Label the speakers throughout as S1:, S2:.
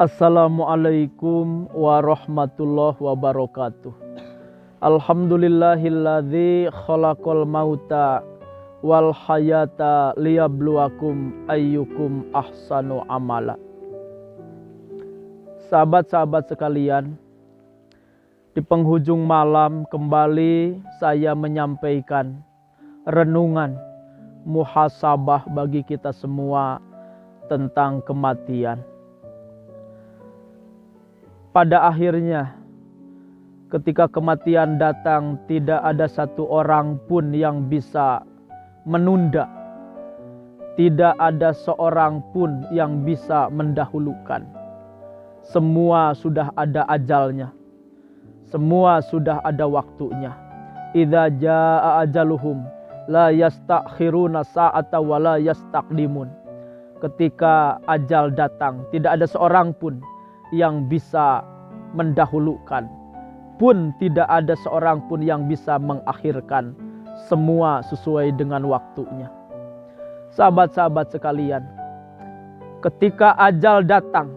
S1: Assalamualaikum warahmatullahi wabarakatuh. Alhamdulillahilladzi khalaqal mauta wal hayata liyabluwakum ayyukum ahsanu amala. Sahabat-sahabat sekalian, di penghujung malam kembali saya menyampaikan renungan muhasabah bagi kita semua tentang kematian. Pada akhirnya, ketika kematian datang, tidak ada satu orang pun yang bisa menunda. Tidak ada seorang pun yang bisa mendahulukan. Semua sudah ada ajalnya. Semua sudah ada waktunya. Idza jaa ajaluhum la yastakhiruna sa'ata wa la yastaqdimun. Ketika ajal datang, tidak ada seorang pun yang bisa mendahulukan, pun tidak ada seorang pun yang bisa mengakhirkan. Semua sesuai dengan waktunya. Sahabat-sahabat sekalian, ketika ajal datang,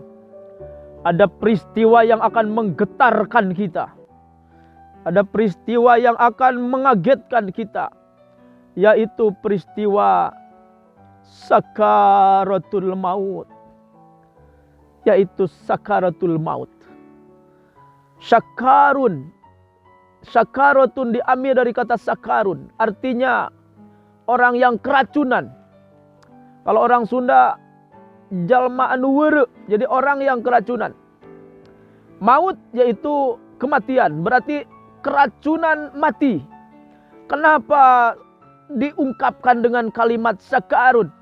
S1: ada peristiwa yang akan menggetarkan kita. Ada peristiwa yang akan mengagetkan kita, yaitu peristiwa sakaratul maut. Yaitu sakaratul maut. Sakaratun diambil dari kata sakarun, artinya orang yang keracunan. Kalau orang Sunda, jalma anu weureu, jadi orang yang keracunan. Maut yaitu kematian, berarti keracunan mati. Kenapa diungkapkan dengan kalimat sakarun?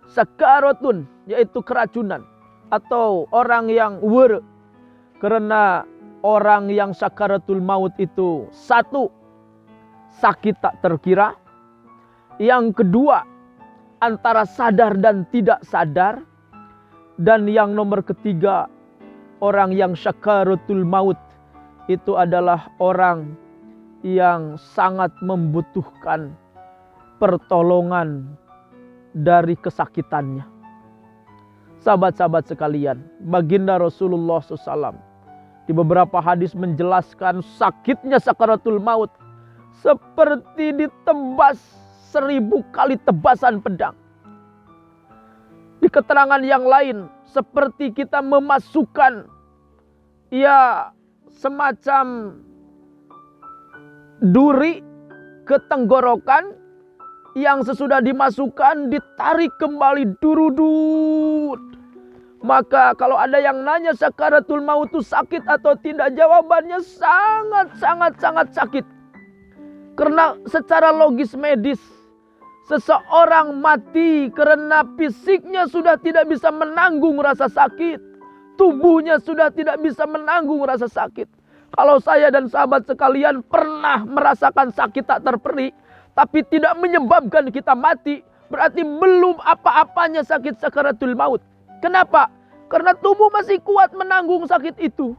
S1: Sakaratun yaitu keracunan atau orang yang weureu. Karena orang yang sakaratul maut itu, satu, sakit tak terkira. Yang kedua, antara sadar dan tidak sadar. Dan yang nomor ketiga, orang yang sakaratul maut itu adalah orang yang sangat membutuhkan pertolongan dari kesakitannya. Sahabat-sahabat sekalian, baginda Rasulullah SAW di beberapa hadis menjelaskan sakitnya sakaratul maut seperti ditebas 1000 kali tebasan pedang. Di keterangan yang lain, seperti kita memasukkan semacam duri ke tenggorokan, yang sesudah dimasukkan ditarik kembali durudut. Maka kalau ada yang nanya sakaratul maut itu sakit atau tidak, jawabannya sangat sakit. Karena secara logis medis, seseorang mati karena fisiknya sudah tidak bisa menanggung rasa sakit. Tubuhnya sudah tidak bisa menanggung rasa sakit. Kalau saya dan sahabat sekalian pernah merasakan sakit tak terperi, tapi tidak menyebabkan kita mati, berarti belum apa-apanya sakit sakaratul maut. Kenapa? Karena tubuh masih kuat menanggung sakit itu.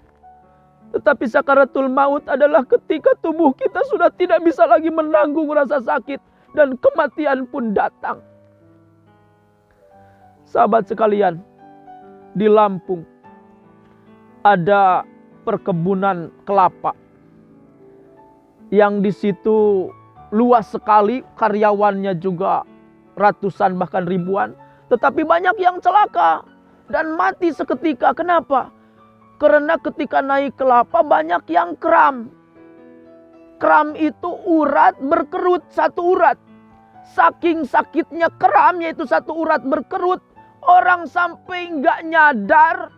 S1: Tetapi sakaratul maut adalah ketika tubuh kita sudah tidak bisa lagi menanggung rasa sakit dan kematian pun datang. Sahabat sekalian, di Lampung ada perkebunan kelapa yang di situ luas sekali, karyawannya juga ratusan bahkan ribuan. Tetapi banyak yang celaka dan mati seketika. Kenapa? Karena ketika naik kelapa banyak yang kram. Kram itu urat berkerut, satu urat. Saking sakitnya kram, yaitu satu urat berkerut, orang sampai nggak nyadar.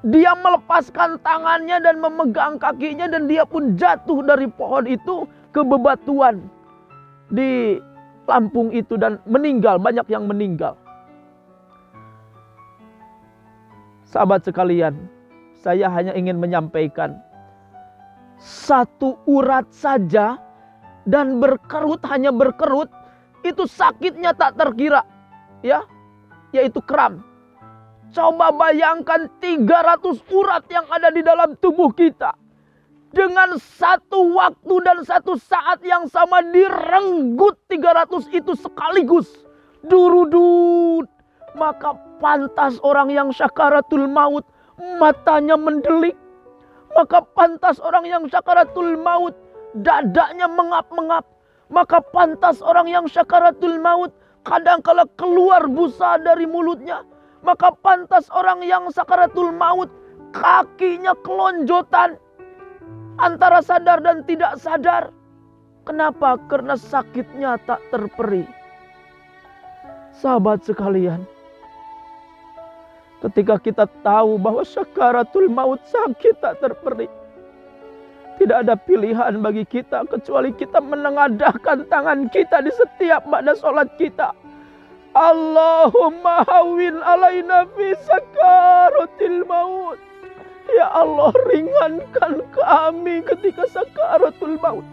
S1: Dia melepaskan tangannya dan memegang kakinya, dan dia pun jatuh dari pohon itu ke bebatuan di Lampung itu dan meninggal, banyak yang meninggal. Sahabat sekalian, saya hanya ingin menyampaikan satu urat saja dan berkerut, hanya berkerut, itu sakitnya tak terkira, yaitu kram. Coba bayangkan 300 urat yang ada di dalam tubuh kita. Dengan satu waktu dan satu saat yang sama direnggut 300 itu sekaligus. Durudut. maka pantas orang yang sakaratul maut matanya mendelik. Maka pantas orang yang sakaratul maut dadanya mengap-mengap. Maka pantas orang yang sakaratul maut kadangkala keluar busa dari mulutnya. Maka pantas orang yang sakaratul maut kakinya kelonjotan antara sadar dan tidak sadar. Kenapa? Karena sakitnya tak terperi. Sahabat sekalian, ketika kita tahu bahwa sakaratul maut sakit tak terperi, tidak ada pilihan bagi kita kecuali kita menengadahkan tangan kita di setiap pada sholat kita. Allahumma hawin alaina fi sakaratil maut. Ya Allah, ringankan kami ketika sakaratul maut.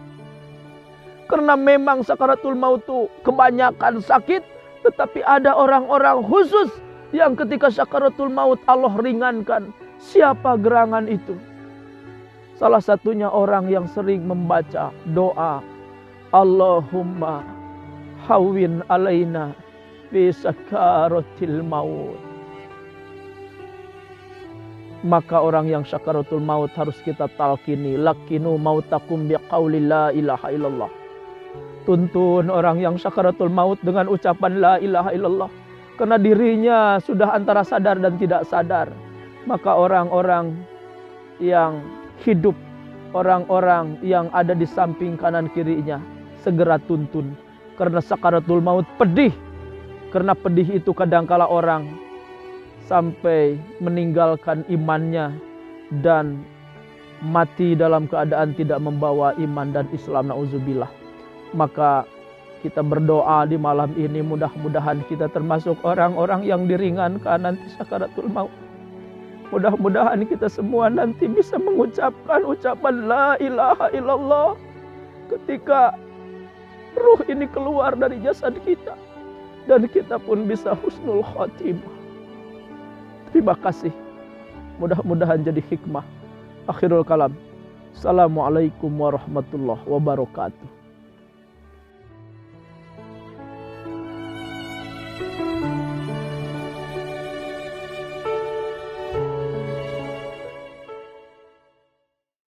S1: Karena memang sakaratul maut itu kebanyakan sakit, tetapi ada orang-orang khusus yang ketika sakaratul maut Allah ringankan. Siapa gerangan itu? Salah satunya orang yang sering membaca doa Allahumma hawin alaina fi sakaratil maut. Maka orang yang sakaratul maut harus kita talkini, lakinu mautakum biqauli la ilaha illallah. Tuntun orang yang sakaratul maut dengan ucapan la ilaha illallah. Karena dirinya sudah antara sadar dan tidak sadar. Maka orang-orang yang hidup, orang-orang yang ada di samping kanan kirinya, segera tuntun. Karena sakaratul maut pedih. Karena pedih itu kadangkala orang sampai meninggalkan imannya dan mati dalam keadaan tidak membawa iman dan Islam, na'udzubillah. Maka kita berdoa di malam ini, mudah-mudahan kita termasuk orang-orang yang diringankan nanti sakaratul maut. Mudah-mudahan kita semua nanti bisa mengucapkan ucapan la ilaha illallah ketika ruh ini keluar dari jasad kita, dan kita pun bisa husnul khotimah. Terima kasih. Mudah-mudahan jadi hikmah. Akhirul kalam. Assalamualaikum warahmatullahi wabarakatuh.